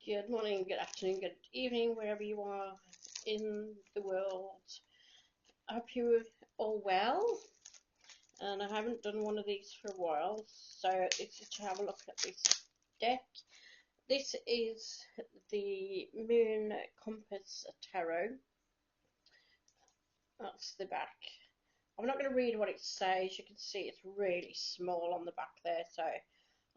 Good morning, good afternoon, good evening, wherever you are in the world. I hope you're all well. And I haven't done one of these for a while, so it's just to have a look at this deck. This is the Moon Compass Tarot. That's the back. I'm not going to read what it says. You can see it's really small on the back there, so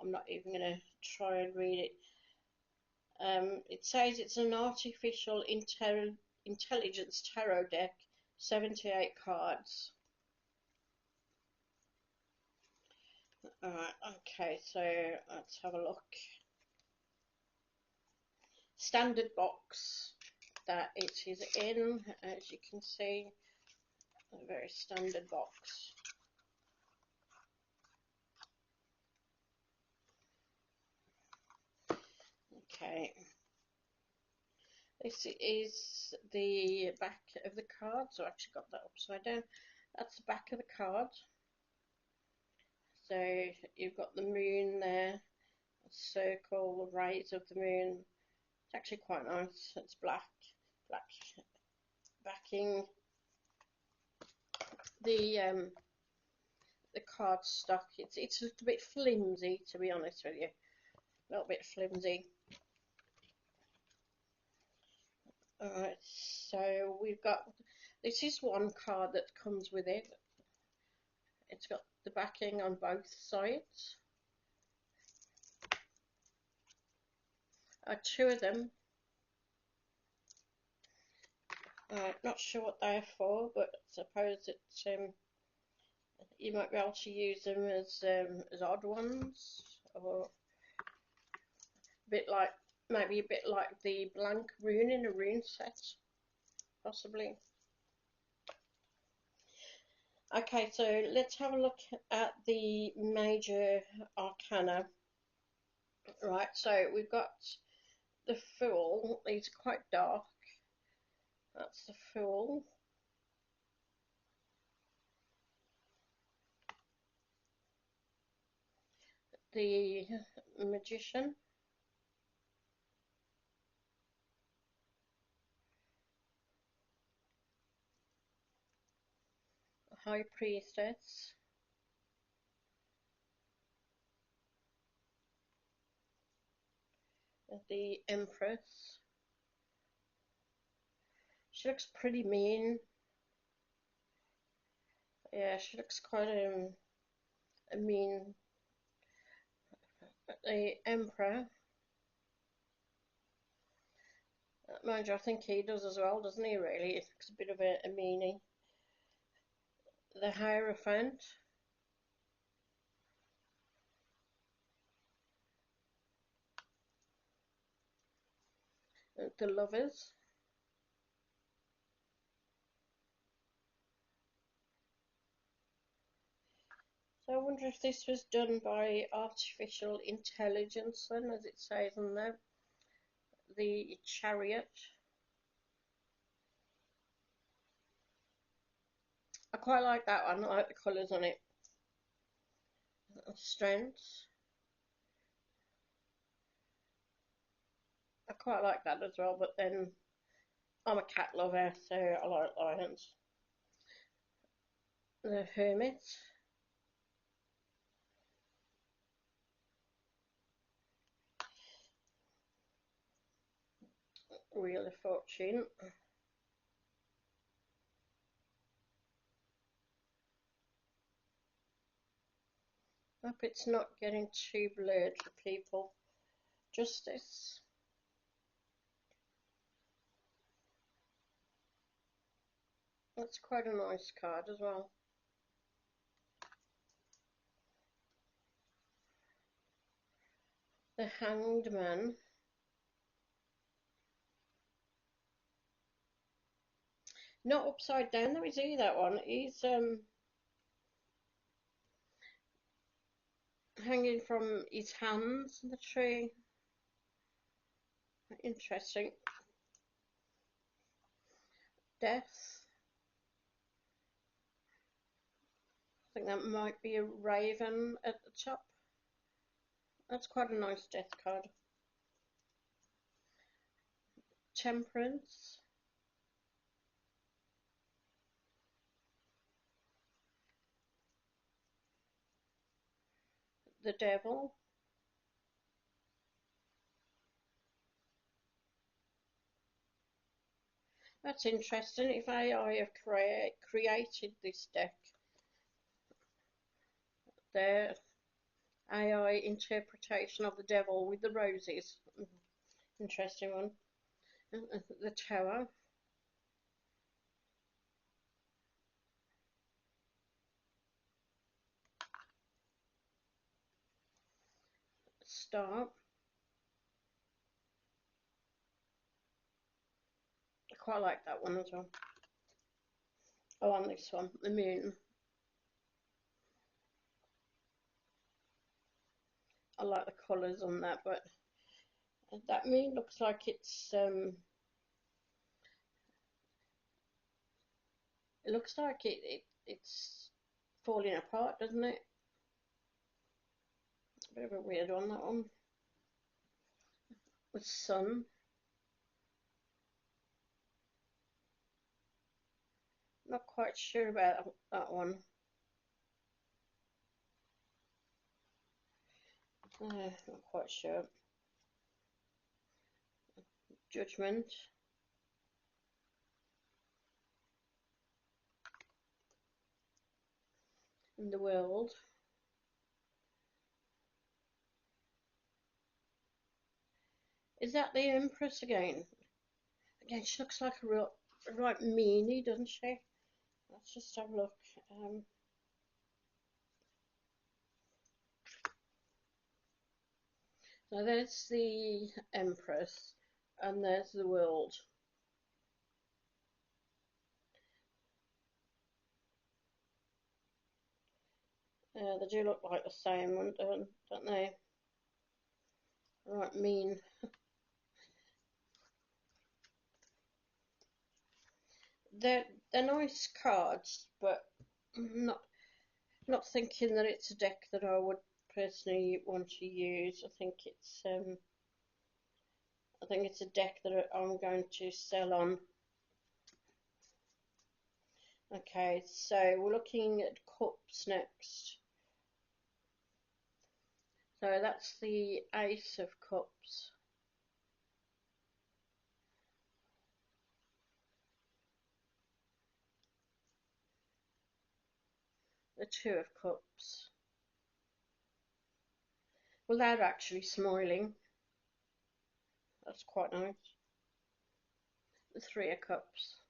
I'm not even going to try and read it. It says it's an artificial intelligence tarot deck, 78 cards. Alright, okay, so let's have a look. Standard box that it is in, as you can see, a very standard box. Okay. This is the back of the card, so I actually got that upside down. That's the back of the card. So you've got the moon there, a circle, the rays of the moon. It's actually quite nice. It's black backing. The cardstock. It's a little bit flimsy, to be honest with you. A little bit flimsy. Alright, so we've got, this is one card that comes with it. It's got the backing on both sides. Two of them. Not sure what they're for, but I suppose it's you might be able to use them as odd ones, or a bit like, maybe a bit like the blank rune in a rune set, possibly. Okay, so let's have a look at the major arcana. Right, so we've got the Fool. He's quite dark. That's the Fool. The Magician. The High Priestess. The Empress. She looks pretty mean. Yeah, she looks quite a mean. The Emperor. Mind you, I think he does as well, doesn't he, really? He looks a bit of a meanie. The Hierophant. The Lovers. So I wonder if this was done by artificial intelligence then, as it says in there. The Chariot. I quite like that one. I like the colours on it. Strength. I quite like that as well, but then I'm a cat lover, so I like lions. The Hermit. Wheel of Fortune. Hope it's not getting too blurred for people. Justice. That's quite a nice card as well. The Hanged Man. Not upside down though, is he, that one? He's hanging from his hands in the tree. Interesting. Death. I think that might be a raven at the top. That's quite a nice death card. Temperance, the Devil, that's interesting. If AI have created this deck, their AI interpretation of the Devil with the roses. Interesting one. The Tower, Star. I quite like that one as well. Oh, and this one, the Moon. I like the colours on that, but that moon looks like it looks like it's falling apart, doesn't it? A bit of a weird one, that one. With Sun. Not quite sure about that one. Not quite sure. Judgment. In the World. Is that the Empress again? Again, she looks like a right meanie, doesn't she? Let's just have a look. So there's the Empress, and there's the World. They do look like the same one, don't they? Right, mean. They're nice cards, but not thinking that it's a deck that I would personally want to use. I think it's a deck that I'm going to sell on. Okay, so we're looking at cups next. So that's the Ace of Cups. The Two of Cups. Well, they're actually smiling. That's quite nice. The Three of Cups.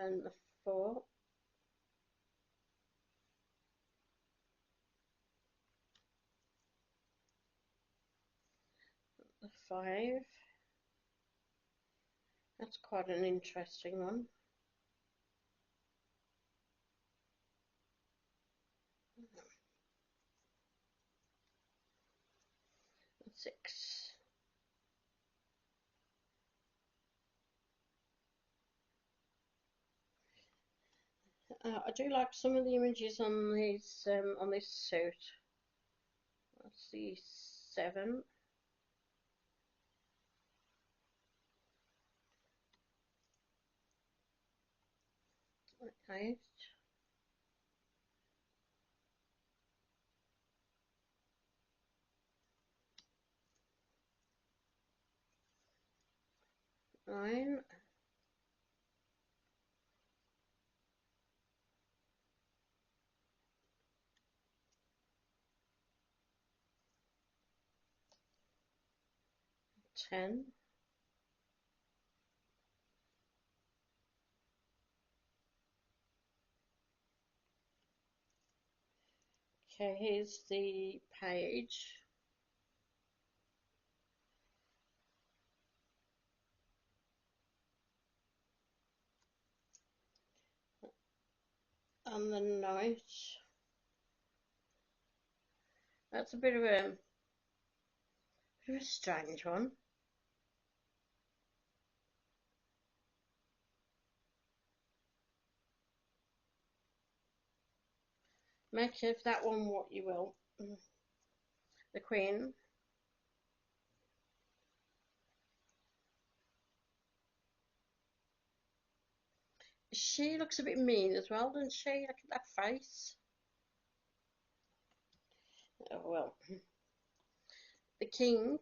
And the Four. The Five. That's quite an interesting one. The Six. I do like some of the images on this suit. That's the Seven. Okay. 9. 10. Okay, here's the Page. And the Knight. That's a bit of a strange one. Make of that one what you will. the Queen. She looks a bit mean as well, doesn't she? Look at that face. Oh well. The King.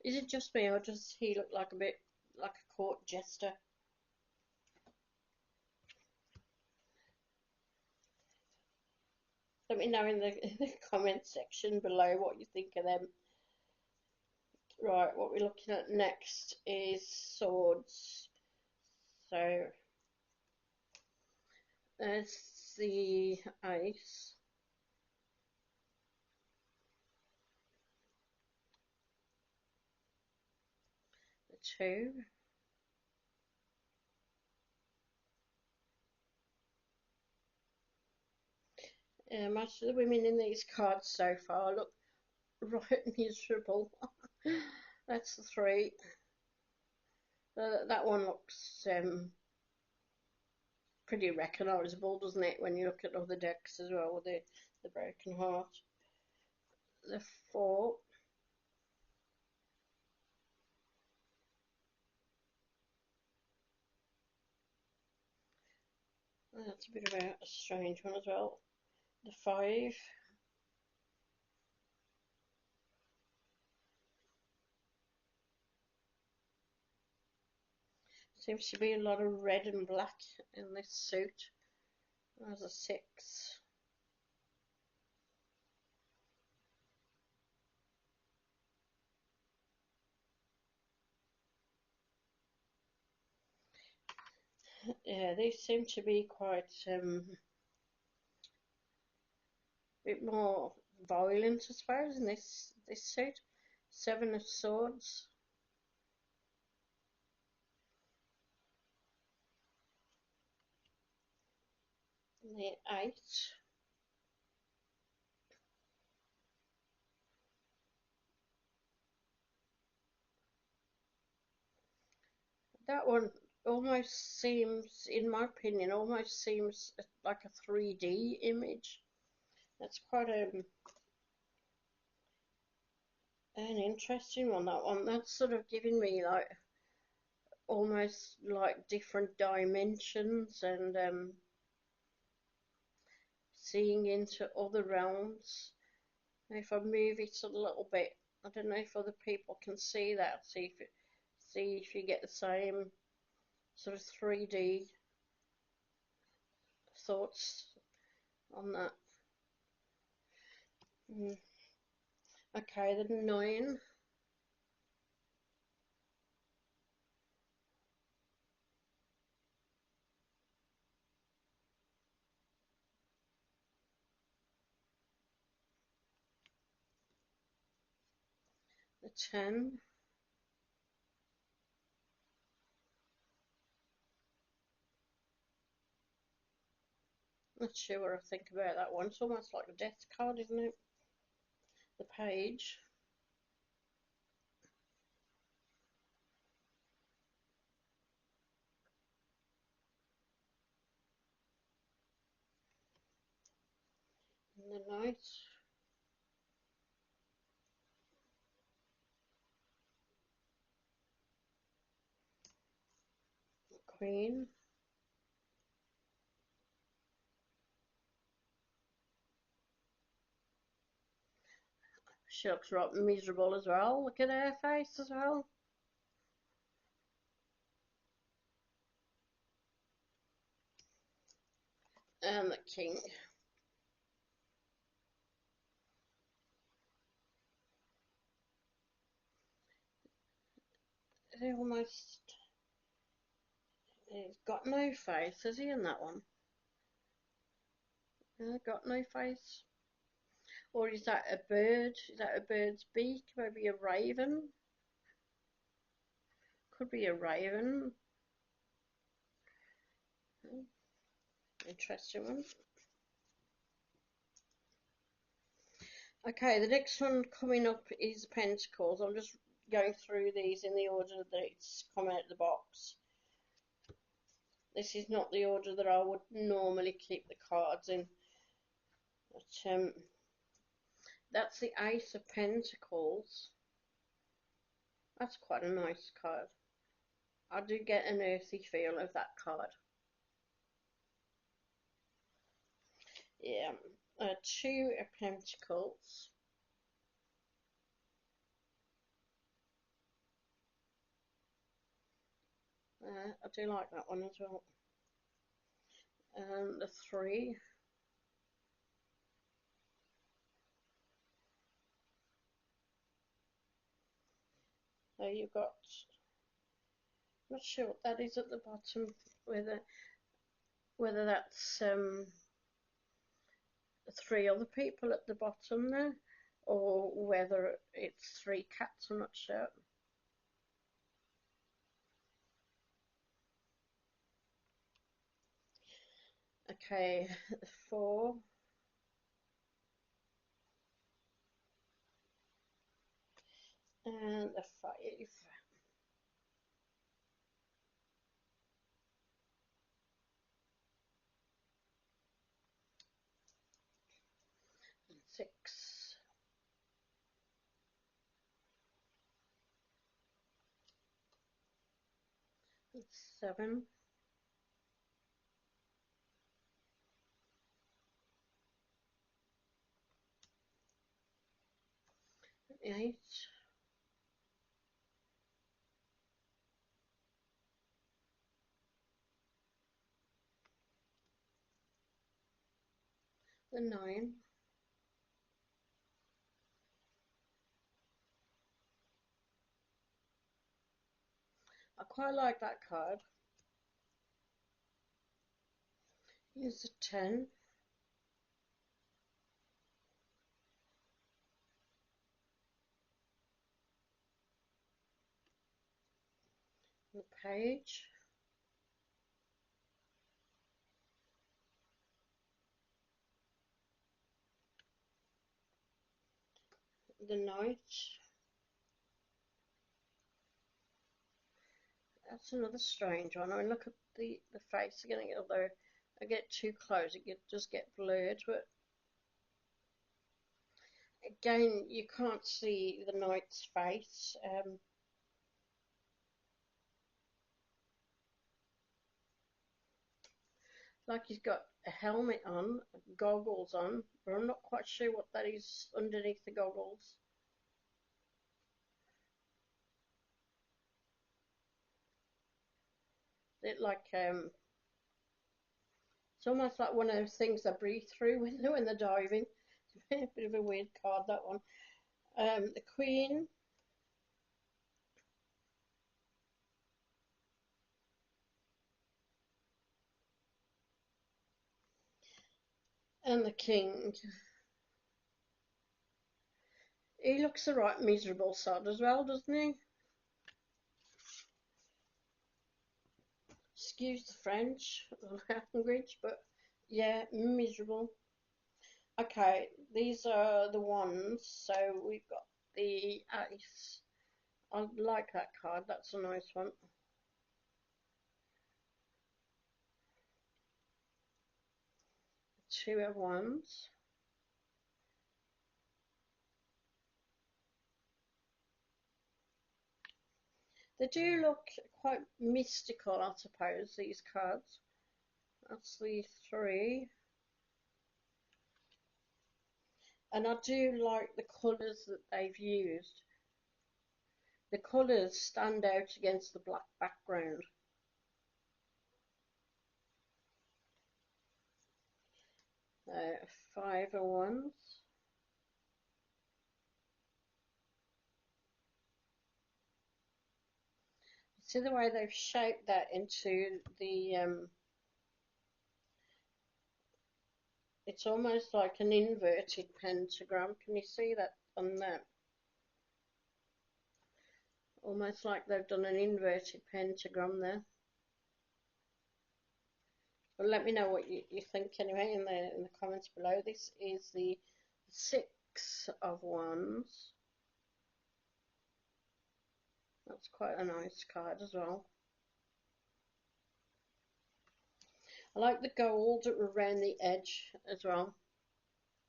Is it just me, or does he look like a bit like a court jester? Let me know in the comment section below what you think of them. Right, what we're looking at next is swords. So there's the ace. The two. Most of the women in these cards so far look right miserable. That's the three. That one looks pretty recognisable, doesn't it, when you look at other decks as well, with the broken heart. The four. That's a bit of a strange one as well. The five. Seems to be a lot of red and black in this suit. There's a six. Yeah, these seem to be quite bit more violent, I suppose, in this suit. Seven of Swords. The eight. That one almost seems, in my opinion, almost seems like a 3D image. That's quite an interesting one, that one. That's sort of giving me like almost like different dimensions and seeing into other realms. If I move it a little bit, I don't know if other people can see that. See if you get the same sort of 3D thoughts on that. Okay, the 9. The 10. Not sure what I think about that one. It's almost like a death card, isn't it? The page. And the knight. The queen. She looks right miserable as well. Look at her face as well. And the king. They almost. He's got no face, has he, in that one? Got no face. Or is that a bird? Is that a bird's beak? Maybe a raven? Could be a raven. Interesting one. Okay, the next one coming up is Pentacles. I'm just going through these in the order that it's come out of the box. This is not the order that I would normally keep the cards in. But that's the Ace of Pentacles. That's quite a nice card. I do get an earthy feel of that card. Yeah, Two of Pentacles. I do like that one as well. And the Three. So you've got, I'm not sure what that is at the bottom, whether that's three other people at the bottom there, or whether it's three cats, I'm not sure. Okay, the Four. And the Five. And Six. And Seven. And Eight. The Nine. I quite like that card. Here's the 10. The Page. The Knight. That's another strange one. I mean, look at the face again, although I get too close, it just get blurred. But again, you can't see the knight's face. Like he's got a helmet on, goggles on, but I'm not quite sure what that is underneath the goggles. It like it's almost like one of those things they breathe through when they're diving. A bit of a weird card, that one. The Queen. And the King. He looks a right miserable sod as well, doesn't he? Excuse the French language, but yeah, miserable. Okay, these are the ones. So we've got the Ace. I like that card, that's a nice one. Two of Wands. They do look quite mystical, I suppose, these cards. That's the Three. And I do like the colours that they've used. The colours stand out against the black background. Five of Wands. See the way they've shaped that into the it's almost like an inverted pentagram. Can you see that on that? Almost like they've done an inverted pentagram there. But let me know what you think anyway in the comments below. This is the Six of Wands. That's quite a nice card as well. I like the gold around the edge as well.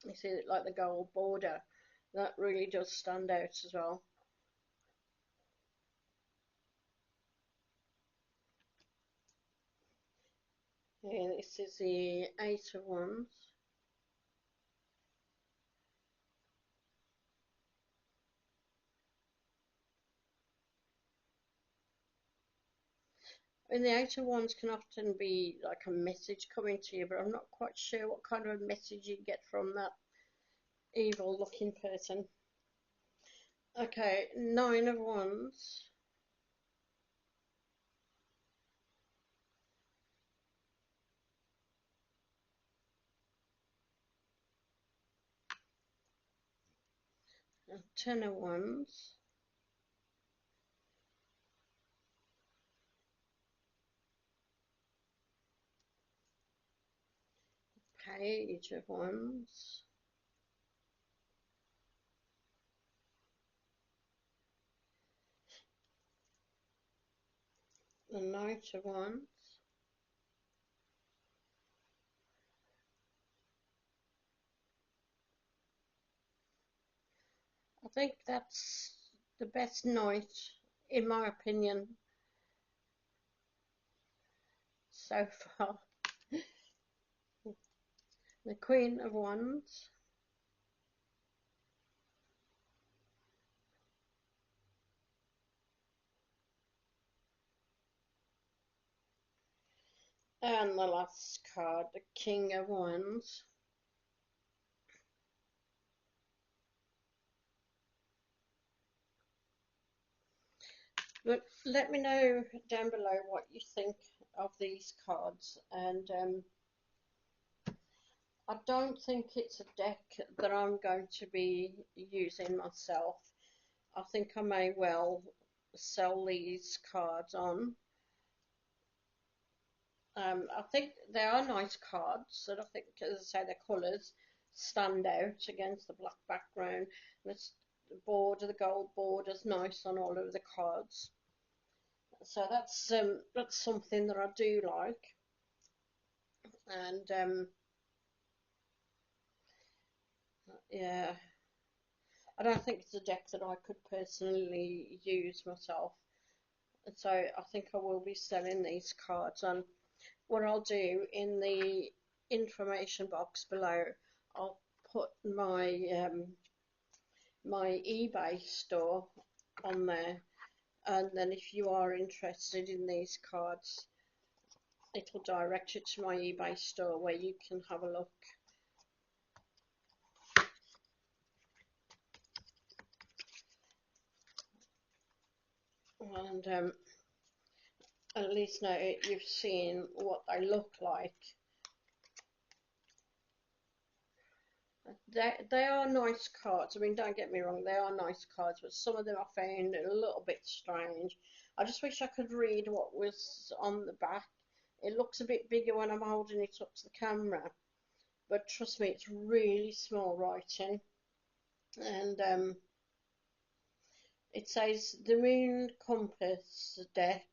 You see it like the gold border. That really does stand out as well. Yeah, this is the Eight of Wands. And the Eight of Wands can often be like a message coming to you, but I'm not quite sure what kind of message you get from that evil looking person. Okay, Nine of Wands. Ten of Wands. Page of Wands. The Knight of Wands. I think that's the best knight, in my opinion, so far. The Queen of Wands. And the last card, the King of Wands. But let me know down below what you think of these cards. And I don't think it's a deck that I'm going to be using myself. I think I may well sell these cards on. I think they are nice cards, and I think, as I say, the colours stand out against the black background. And the border, the gold border's nice on all of the cards. So that's something that I do like. And yeah, I don't think it's a deck that I could personally use myself. And so I think I will be selling these cards. And what I'll do in the information box below, I'll put my eBay store on there, and then if you are interested in these cards, it'll direct you to my eBay store where you can have a look. And at least now you've seen what they look like. They are nice cards. I mean, don't get me wrong, they are nice cards, but some of them I found a little bit strange. I just wish I could read what was on the back. It looks a bit bigger when I'm holding it up to the camera, but trust me, it's really small writing. And it says the Moon Compass deck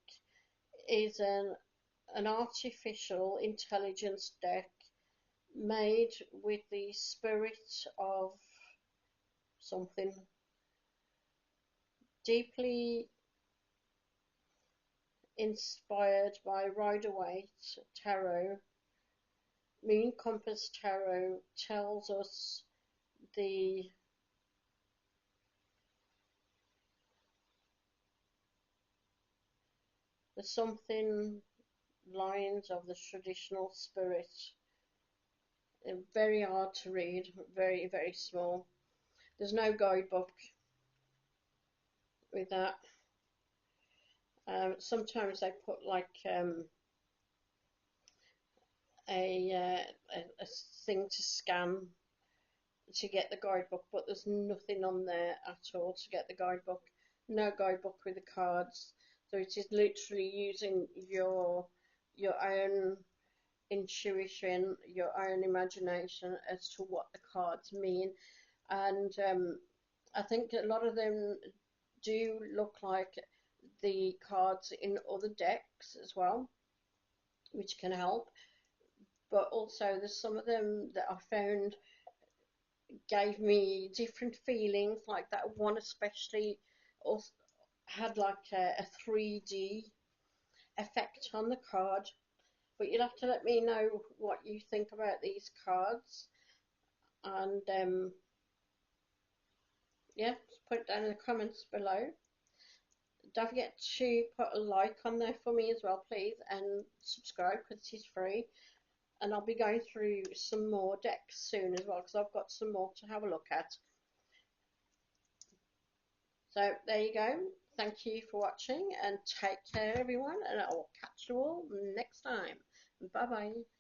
is an artificial intelligence deck made with the spirit of something, deeply inspired by Rider-Waite Tarot. Moon Compass Tarot tells us the something lines of the traditional spirit. Very hard to read, very, very small. There's no guidebook with that. Sometimes they put like a thing to scan to get the guidebook, but there's nothing on there at all to get the guidebook. No guidebook with the cards. So it is literally using your own intuition, your own imagination as to what the cards mean. And I think a lot of them do look like the cards in other decks as well, which can help. but also there's some of them that I found gave me different feelings. Like that one especially also had like a 3D effect on the card. But you'll have to let me know what you think about these cards, and yeah, just put it down in the comments below. Don't forget to put a like on there for me as well, please, and subscribe because it is free. And I'll be going through some more decks soon as well because I've got some more to have a look at. So there you go. Thank you for watching and take care, everyone, and I will catch you all next time. Bye bye.